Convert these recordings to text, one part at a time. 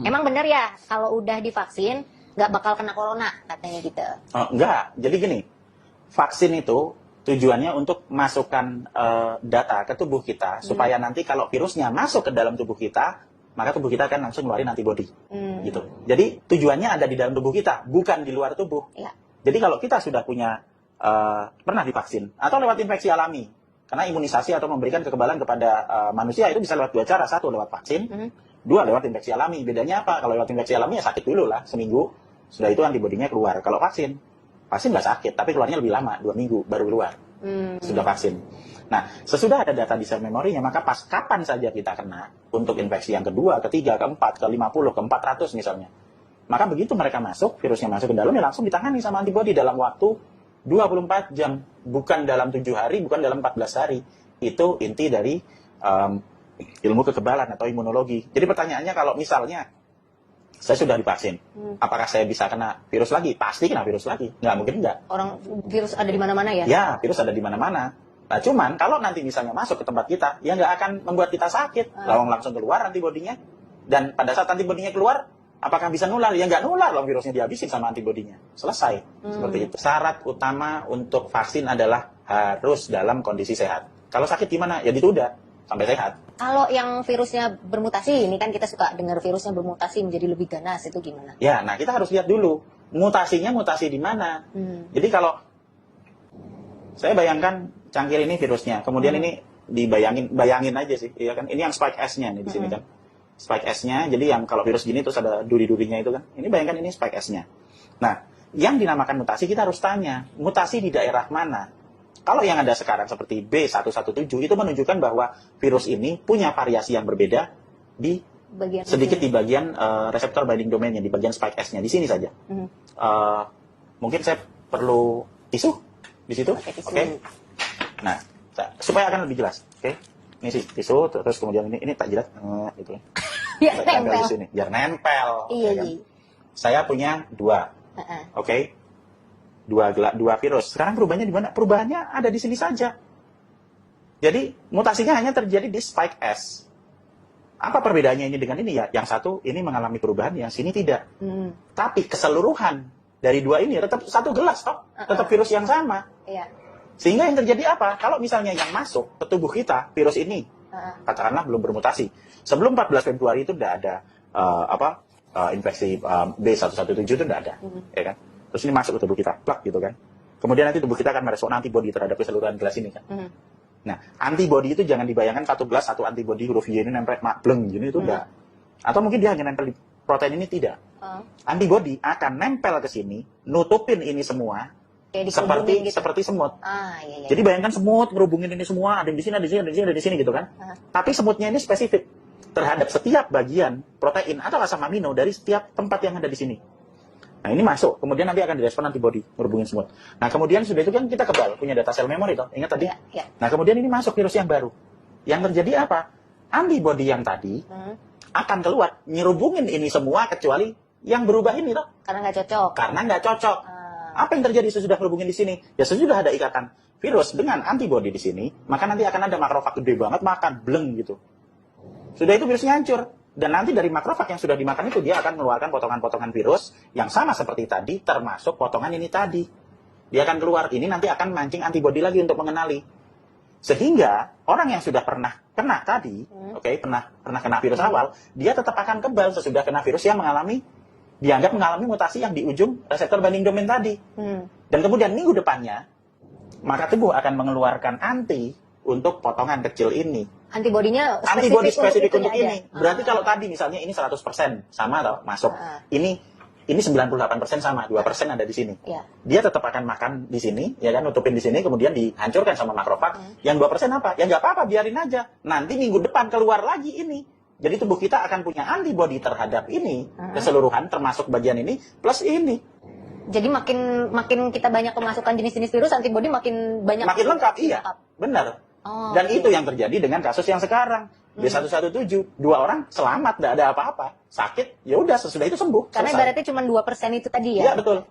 Emang bener ya kalau udah divaksin nggak bakal kena corona katanya gitu? Enggak, jadi gini, vaksin itu tujuannya untuk masukkan data ke tubuh kita supaya nanti kalau virusnya masuk ke dalam tubuh kita, maka tubuh kita akan langsung ngeluarin antibodi. Gitu. Jadi tujuannya ada di dalam tubuh kita, bukan di luar tubuh. Ya. Jadi kalau kita sudah punya pernah divaksin atau lewat infeksi alami, karena imunisasi atau memberikan kekebalan kepada manusia itu bisa lewat dua cara, satu lewat vaksin, dua lewat infeksi alami. Bedanya apa? Kalau lewat infeksi alami ya sakit dulu lah seminggu, sudah itu antibodinya keluar. Kalau vaksin nggak sakit, tapi keluarnya lebih lama, 2 minggu baru keluar. Sudah vaksin. Nah, sesudah ada data di sel memorinya, maka pas kapan saja kita kena untuk infeksi yang kedua, ketiga, keempat, ke-50, ke-400 misalnya. Maka begitu mereka masuk, virusnya masuk ke dalam, ya langsung ditangani sama antibodi dalam waktu 24 jam. Bukan dalam 7 hari, bukan dalam 14 hari. Itu inti dari ilmu kekebalan atau imunologi. Jadi pertanyaannya kalau misalnya saya sudah divaksin, apakah saya bisa kena virus lagi? Pasti kena virus lagi. Nggak mungkin nggak. Orang virus ada di mana-mana ya? Ya, virus ada di mana-mana. Nah, cuman kalau nanti misalnya masuk ke tempat kita, ya nggak akan membuat kita sakit. Langsung keluar antibodinya. Dan pada saat antibodinya keluar, apakah bisa nular? Ya nggak nular, loh virusnya dihabisin sama antibodinya. Selesai. Seperti itu. Syarat utama untuk vaksin adalah harus dalam kondisi sehat. Kalau sakit gimana? Ya ditunda sampai sehat. Kalau yang virusnya bermutasi, ini kan kita suka dengar virusnya bermutasi menjadi lebih ganas, itu gimana? Ya, nah kita harus lihat dulu mutasinya mutasi di mana. Jadi kalau saya bayangkan cangkir ini virusnya, kemudian ini bayangin aja sih, ya kan? Ini yang spike S-nya nih di sini kan. Spike S-nya, jadi yang kalau virus gini terus ada duri-durinya itu kan. Ini bayangkan ini spike S-nya. Nah, yang dinamakan mutasi kita harus tanya, mutasi di daerah mana? Kalau yang ada sekarang seperti B117 itu menunjukkan bahwa virus ini punya variasi yang berbeda di sedikit di bagian reseptor binding domainnya, di bagian spike S-nya, di sini saja. Mungkin saya perlu tisu di situ, oke? Nah, supaya akan lebih jelas, oke? Ini sih tisu, terus kemudian ini tak jelas, gitu. Biar nempel di sini, biar nempel. Iya, kan? iya. Saya punya 2, oke? Dua virus. Sekarang perubahannya di mana? Perubahannya ada di sini saja. Jadi mutasinya hanya terjadi di spike S. Apa perbedaannya ini dengan ini ya? Yang satu ini mengalami perubahan, yang sini tidak. Tapi keseluruhan dari dua ini tetap satu gelas, toh? Tetap virus yang sama. Iya. Sehingga yang terjadi apa? Kalau misalnya yang masuk ke tubuh kita, virus ini, katakanlah belum bermutasi. Sebelum 14 Februari itu tidak ada infeksi B117 itu tidak ada, ya kan? Terus ini masuk ke tubuh kita, plak gitu kan. Kemudian nanti tubuh kita akan merespon antibodi terhadap keseluruhan gelas ini kan. Nah, antibodi itu jangan dibayangkan satu gelas, satu antibodi huruf Y ini nempel bleng gini itu enggak. Atau mungkin dia hanya nempel di protein ini, tidak. Antibodi akan nempel ke sini, nutupin ini semua, seperti semut. Iya. Jadi bayangkan semut ngerubungin ini semua, ada di sini, ada di sini, ada di sini, ada di sini gitu kan. Tapi semutnya ini spesifik terhadap setiap bagian protein atau asam amino dari setiap tempat yang ada di sini. Nah, ini masuk, kemudian nanti akan direspon antibodi, ngerubungin semut. Nah, kemudian sudah itu kan kita kebal, punya data sel memori toh, ingat tadi? Ya. Nah, kemudian ini masuk virus yang baru. Yang terjadi apa? Antibodi yang tadi akan keluar, nyerubungin ini semua kecuali yang berubah ini toh. Karena nggak cocok. Karena nggak cocok. Apa yang terjadi sesudah berhubungin di sini? Ya sesudah ada ikatan virus dengan antibodi di sini, maka nanti akan ada makrofag gede banget makan, bleng gitu. Sudah itu virusnya hancur. Dan nanti dari makrofag yang sudah dimakan itu dia akan mengeluarkan potongan-potongan virus yang sama seperti tadi, termasuk potongan ini tadi. Dia akan keluar, ini nanti akan mancing antibodi lagi untuk mengenali. Sehingga orang yang sudah pernah kena tadi, pernah kena virus awal, dia tetap akan kebal sesudah kena virus yang dianggap mengalami mutasi yang di ujung reseptor binding domain tadi. Dan kemudian minggu depannya, maka tubuh akan mengeluarkan anti untuk potongan kecil ini. Antibodinya spesifik untuk ini. Berarti kalau tadi misalnya ini 100% sama atau masuk. Ini 98% sama, 2% ada di sini. Ya. Dia tetap akan makan di sini, ya kan, nutupin di sini, kemudian dihancurkan sama makrofag. Yang 2% apa? Ya nggak apa-apa, biarin aja. Nanti minggu depan keluar lagi ini. Jadi tubuh kita akan punya antibodi terhadap ini, keseluruhan termasuk bagian ini plus ini. Jadi makin kita banyak kemasukan jenis-jenis virus, antibodi makin banyak. Makin lengkap, iya. Benar. Dan itu yang terjadi dengan kasus yang sekarang. B117, 2 orang selamat, tidak ada apa-apa. Sakit, ya udah sesudah itu sembuh. Karena ibaratnya cuma 2% itu tadi ya? Iya, betul.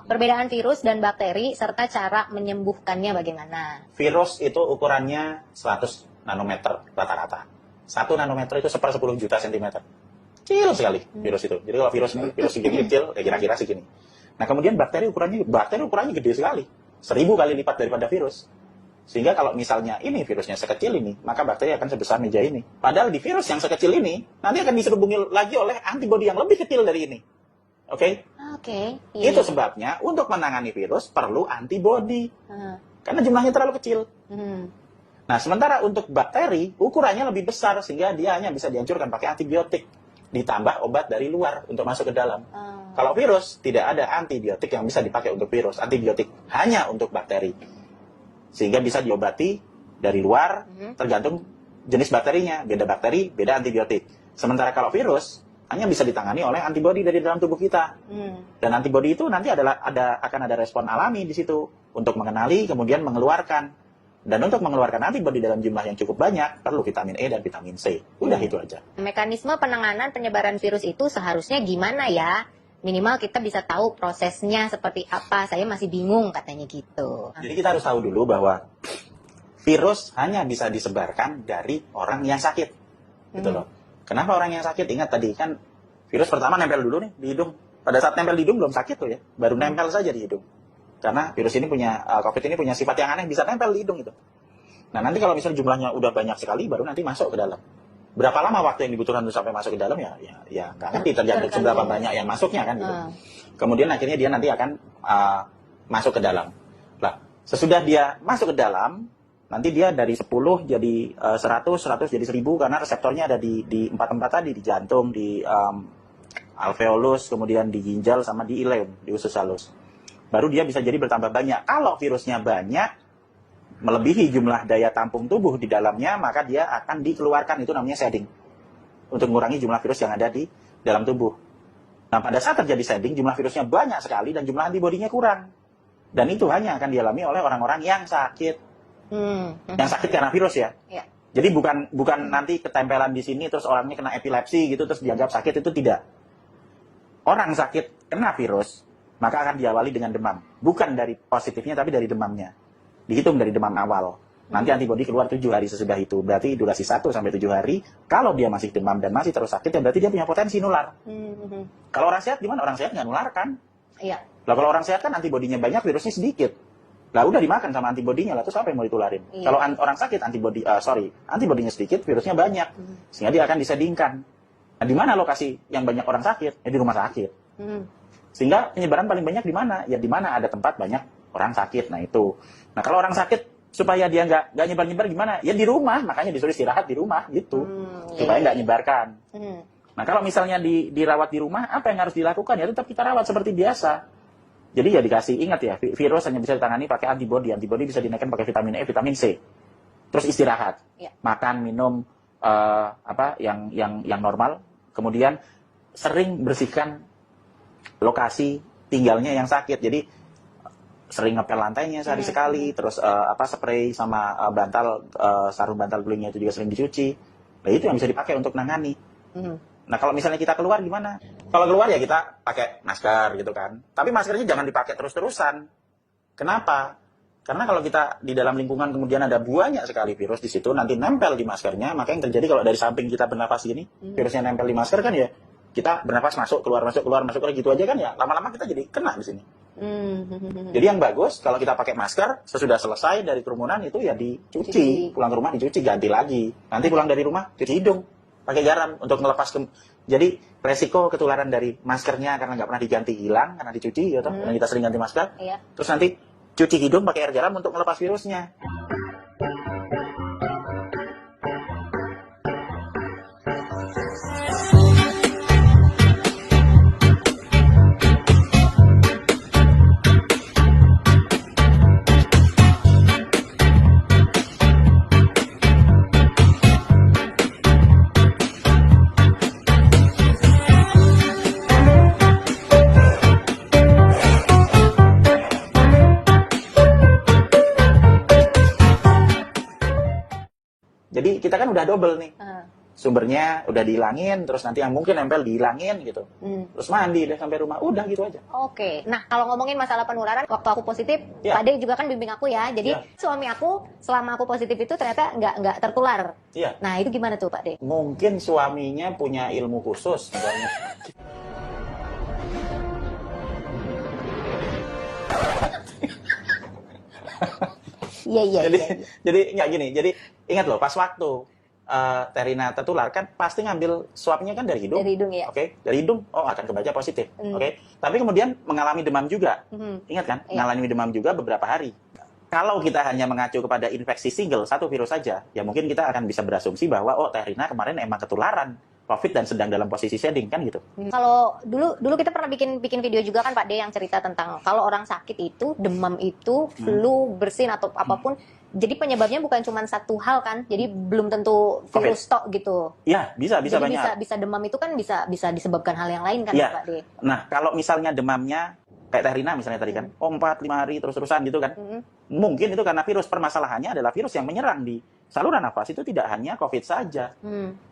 Perbedaan virus dan bakteri serta cara menyembuhkannya bagaimana? Virus itu ukurannya 100 nanometer rata-rata. 1 nanometer itu 1/10 juta sentimeter. kecil sekali virus itu. Jadi kalau virus ini virus segini kecil, ya kira-kira segini. Nah kemudian bakteri ukurannya gede sekali, 1000 kali lipat daripada virus. Sehingga kalau misalnya ini virusnya sekecil ini, maka bakteri akan sebesar meja ini. Padahal di virus yang sekecil ini, nanti akan diserubungi lagi oleh antibodi yang lebih kecil dari ini. Oke? Oke. Iya. Itu sebabnya untuk menangani virus perlu antibodi. Karena jumlahnya terlalu kecil. Nah, sementara untuk bakteri, ukurannya lebih besar, sehingga dia hanya bisa dihancurkan pakai antibiotik. Ditambah obat dari luar untuk masuk ke dalam. Kalau virus, tidak ada antibiotik yang bisa dipakai untuk virus. Antibiotik hanya untuk bakteri. Sehingga bisa diobati dari luar, tergantung jenis bakterinya. Beda bakteri, beda antibiotik. Sementara kalau virus, hanya bisa ditangani oleh antibodi dari dalam tubuh kita. Dan antibodi itu nanti akan ada respon alami di situ. Untuk mengenali, kemudian mengeluarkan. Dan untuk mengeluarkan antibodi dalam jumlah yang cukup banyak, perlu vitamin E dan vitamin C. Udah itu aja. Mekanisme penanganan penyebaran virus itu seharusnya gimana ya? Minimal kita bisa tahu prosesnya seperti apa. Saya masih bingung katanya gitu. Jadi kita harus tahu dulu bahwa virus hanya bisa disebarkan dari orang yang sakit. Gitu loh. Kenapa orang yang sakit? Ingat tadi kan virus pertama nempel dulu nih di hidung. Pada saat nempel di hidung belum sakit tuh ya. Baru nempel saja di hidung. Karena virus ini COVID ini punya sifat yang aneh, bisa nempel di hidung itu. Nah nanti kalau misalnya jumlahnya udah banyak sekali, baru nanti masuk ke dalam. Berapa lama waktu yang dibutuhkan untuk sampai masuk ke dalam ya nggak ngerti, tergantung seberapa banyak yang masuknya kan gitu. Kemudian akhirnya dia nanti akan masuk ke dalam. Nah, sesudah dia masuk ke dalam, nanti dia dari 10 jadi 100 jadi 1000 karena reseptornya ada di tempat tadi, di jantung, di alveolus, kemudian di ginjal sama di ileum, di usus halus. Baru dia bisa jadi bertambah banyak. Kalau virusnya banyak, melebihi jumlah daya tampung tubuh di dalamnya, maka dia akan dikeluarkan, itu namanya shedding. Untuk mengurangi jumlah virus yang ada di dalam tubuh. Nah, pada saat terjadi shedding, jumlah virusnya banyak sekali dan jumlah antibodinya kurang. Dan itu hanya akan dialami oleh orang-orang yang sakit. Yang sakit karena virus ya. Jadi bukan nanti ketempelan di sini, terus orangnya kena epilepsi gitu, terus dianggap sakit, itu tidak. Orang sakit kena virus, maka akan diawali dengan demam. Bukan dari positifnya, tapi dari demamnya. Dihitung dari demam awal. Nanti antibodi keluar 7 hari sesudah itu. Berarti durasi 1 sampai 7 hari. Kalau dia masih demam dan masih terus sakit, ya berarti dia punya potensi nular. Kalau orang sehat gimana? Orang sehat nggak nular kan? Iya. Lah kalau orang sehat kan antibodinya banyak, virusnya sedikit. Lah udah dimakan sama antibodinya, lah terus apa yang mau ditularin? Iya. Kalau orang sakit antibodinya sedikit, virusnya banyak. Sehingga dia akan disedingkan. Nah, di mana lokasi yang banyak orang sakit? Ya di rumah sakit. Sehingga penyebaran paling banyak di mana? Ya di mana ada tempat banyak orang sakit. Nah itu. Nah kalau orang sakit supaya dia nggak nyebar-nyebar gimana? Ya di rumah, makanya disuruh istirahat di rumah gitu, supaya nggak nyebarkan. Nah kalau misalnya dirawat di rumah, apa yang harus dilakukan? Ya tetap kita rawat seperti biasa. Jadi ya dikasih, ingat ya, virus hanya bisa ditangani pakai antibodi bisa dinaikkan pakai vitamin E, vitamin C. Terus istirahat, makan, minum yang normal. Kemudian sering bersihkan lokasi tinggalnya yang sakit. Jadi sering ngepel lantainya sehari sekali, terus spray sama sarung bantal gulingnya itu juga sering dicuci. Nah itu yang bisa dipakai untuk nangani. Nah kalau misalnya kita keluar gimana? Kalau keluar ya kita pakai masker gitu kan. Tapi maskernya jangan dipakai terus-terusan. Kenapa? Karena kalau kita di dalam lingkungan kemudian ada banyak sekali virus di situ, nanti nempel di maskernya, maka yang terjadi kalau dari samping kita bernapas gini, virusnya nempel di masker kan ya, kita bernapas masuk keluar gitu aja kan ya, lama-lama kita jadi kena di sini. Jadi yang bagus kalau kita pakai masker sesudah selesai dari kerumunan itu ya dicuci, pulang ke rumah dicuci, ganti lagi. Nanti pulang dari rumah cuci hidung pakai garam untuk melepas jadi resiko ketularan dari maskernya karena nggak pernah diganti hilang karena dicuci ya toh, karena kita sering ganti masker. Terus nanti cuci hidung pakai air garam untuk melepas virusnya. Jadi kita kan udah double nih. sumbernya udah dihilangin, terus nanti yang mungkin nempel dihilangin gitu. Terus mandi deh sampai rumah, udah gitu aja. Oke. Nah, kalau ngomongin masalah penularan, waktu aku positif, Ya. Pak De juga kan bimbing aku ya. Jadi Ya. suami aku selama aku positif itu ternyata nggak tertular. Iya. Nah, itu gimana tuh Pak De? Mungkin suaminya punya ilmu khusus misalnya. Iya. Jadi nggak gini. Jadi ingat loh, pas waktu Terina tertular kan pasti ngambil swabnya kan dari hidung. Dari hidung ya. Oke, dari hidung, oh akan kebaca positif. Hmm. Oke, tapi kemudian mengalami demam juga. Ingat kan, Iya. mengalami demam juga beberapa hari. Kalau kita hanya mengacu kepada infeksi single, satu virus saja, ya mungkin kita akan bisa berasumsi bahwa, oh Terina kemarin emang ketularan COVID dan sedang dalam posisi shedding, kan gitu. Kalau dulu kita pernah bikin video juga kan Pak De yang cerita tentang kalau orang sakit itu demam itu flu, bersin atau apapun. Jadi penyebabnya bukan cuma satu hal kan. Jadi belum tentu virus tok gitu. Ya, bisa Jadi banyak. bisa demam itu kan bisa disebabkan hal yang lain kan Ya. Pak De. Nah, kalau misalnya demamnya kayak Terina misalnya tadi kan, 4-5 hari terus-terusan gitu kan. Mungkin itu karena virus. Permasalahannya adalah virus yang menyerang di saluran nafas itu tidak hanya COVID saja.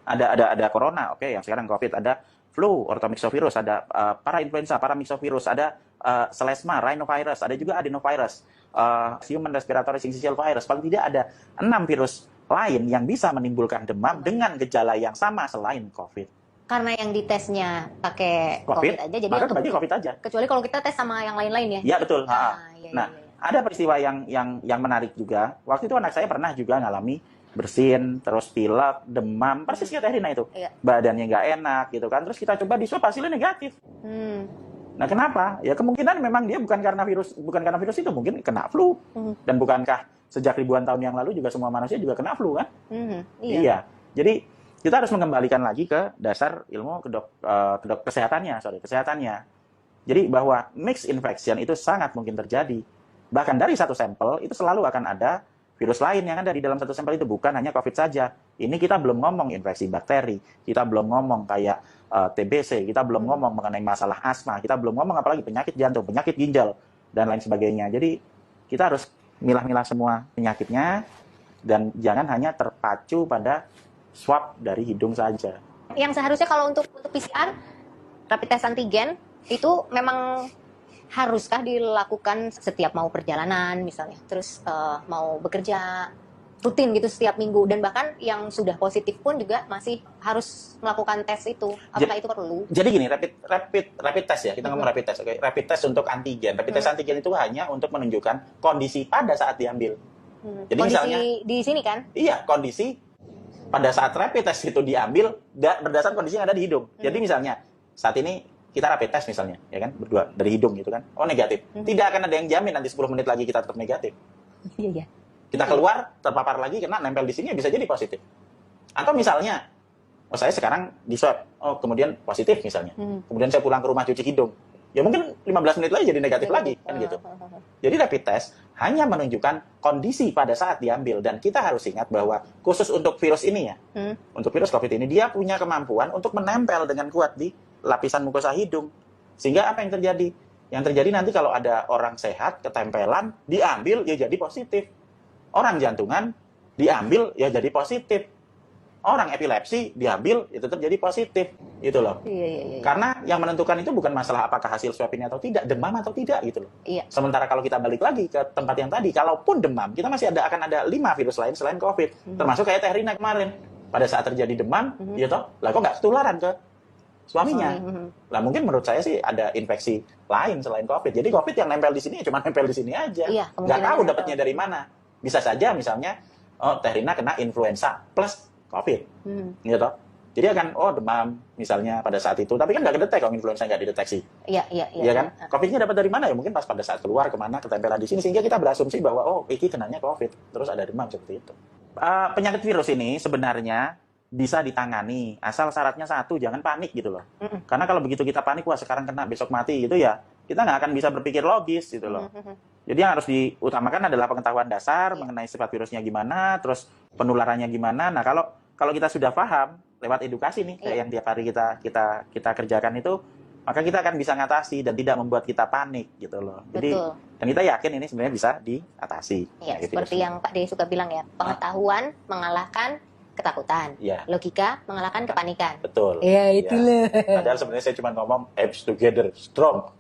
Ada corona, oke, yang sekarang COVID, ada flu, orthomyxovirus, ada parainfluenza, paramyxovirus, ada selesma, rhinovirus, ada juga adenovirus, human respiratory syncytial virus. Paling tidak ada 6 virus lain yang bisa menimbulkan demam dengan gejala yang sama selain COVID. Karena yang ditesnya pakai COVID aja, jadi maka bagi COVID aja. kecuali kalau kita tes sama yang lain-lain ya. Ya betul. Iya. Nah, ada peristiwa yang menarik juga. Waktu itu anak saya pernah juga ngalami bersin, terus pilek, demam, persis kayak Terina itu. Iya. Badannya nggak enak gitu kan. Terus kita coba di swab hasilnya negatif. Nah, kenapa? Ya kemungkinan memang dia bukan karena virus itu, mungkin kena flu. Dan bukankah sejak ribuan tahun yang lalu juga semua manusia juga kena flu kan? Iya. Jadi kita harus mengembalikan lagi ke dasar ilmu kesehatannya. Jadi bahwa mixed infection itu sangat mungkin terjadi. Bahkan dari satu sampel itu selalu akan ada virus lain yang ada di dalam satu sampel itu, bukan hanya COVID saja. Ini kita belum ngomong infeksi bakteri, kita belum ngomong kayak TBC, kita belum ngomong mengenai masalah asma, kita belum ngomong apalagi penyakit jantung, penyakit ginjal, dan lain sebagainya. Jadi kita harus milah-milah semua penyakitnya dan jangan hanya terpacu pada swab dari hidung saja. Yang seharusnya kalau untuk PCR, rapid test antigen itu memang haruskah dilakukan setiap mau perjalanan misalnya, terus mau bekerja rutin gitu setiap minggu, dan bahkan yang sudah positif pun juga masih harus melakukan tes itu. Apakah itu perlu? Jadi gini, rapid test ya, kita ngomong rapid test, oke? Rapid test untuk antigen. Rapid test antigen itu hanya untuk menunjukkan kondisi pada saat diambil. Jadi Kondisi misalnya di sini kan? iya, kondisi pada saat rapid test itu diambil berdasarkan kondisi yang ada di hidung. Jadi misalnya saat ini kita rapid test misalnya, ya kan, berdua dari hidung gitu kan, oh negatif. Tidak akan ada yang jamin nanti 10 menit lagi kita tetap negatif. Iya. Kita keluar, terpapar lagi, kena nempel di sini, bisa jadi positif. Atau misalnya, oh saya sekarang di swab, oh kemudian positif misalnya. Kemudian saya pulang ke rumah cuci hidung. Ya mungkin 15 menit lagi jadi negatif lagi, kan gitu. Jadi rapid test hanya menunjukkan kondisi pada saat diambil. Dan kita harus ingat bahwa khusus untuk virus ini ya, untuk virus COVID ini, dia punya kemampuan untuk menempel dengan kuat di lapisan mukosa hidung. Sehingga apa yang terjadi? Yang terjadi nanti kalau ada orang sehat, ketempelan, diambil, ya jadi positif. Orang jantungan, diambil, ya jadi positif. Orang epilepsi, diambil, itu terjadi positif. Itu loh. Iya. Karena yang menentukan itu bukan masalah apakah hasil swab ini atau tidak, demam atau tidak gitu loh. Iya. Sementara kalau kita balik lagi ke tempat yang tadi, kalaupun demam, kita masih akan ada 5 virus lain selain COVID. Termasuk kayak Terina kemarin. Pada saat terjadi demam, ya toh, lah kok nggak ketularan ke suaminya. Lah mungkin menurut saya sih ada infeksi lain selain COVID. Jadi COVID yang nempel di sini cuma nempel di sini aja. Iya, Nggak tahu dapatnya dari mana. Bisa saja misalnya, oh Terina kena influenza plus COVID. Gitu. Jadi akan, oh demam misalnya pada saat itu. Tapi kan nggak kedetek kalau influenza nggak dideteksi. Iya. Iya kan? COVID-nya dapat dari mana ya? Mungkin pas pada saat keluar kemana, ketempelan di sini. Sehingga kita berasumsi bahwa, oh iki kenanya COVID. Terus ada demam seperti itu. Penyakit virus ini sebenarnya bisa ditangani. Asal syaratnya satu, jangan panik gitu loh. Karena kalau begitu kita panik, wah sekarang kena, besok mati gitu ya, kita nggak akan bisa berpikir logis gitu loh. Jadi yang harus diutamakan adalah pengetahuan dasar mengenai sifat virusnya gimana, terus penularannya gimana. Nah kalau kita sudah paham lewat edukasi nih, kayak yang tiap hari kita kerjakan itu, maka kita akan bisa ngatasi dan tidak membuat kita panik gitu loh. Jadi dan kita yakin ini sebenarnya bisa diatasi. Iya, seperti yang Pak De suka bilang ya, pengetahuan mengalahkan ketakutan. Iya. Logika mengalahkan kepanikan. Betul. Ya, Ya. itulah. Padahal sebenarnya saya cuma ngomong apps together strong.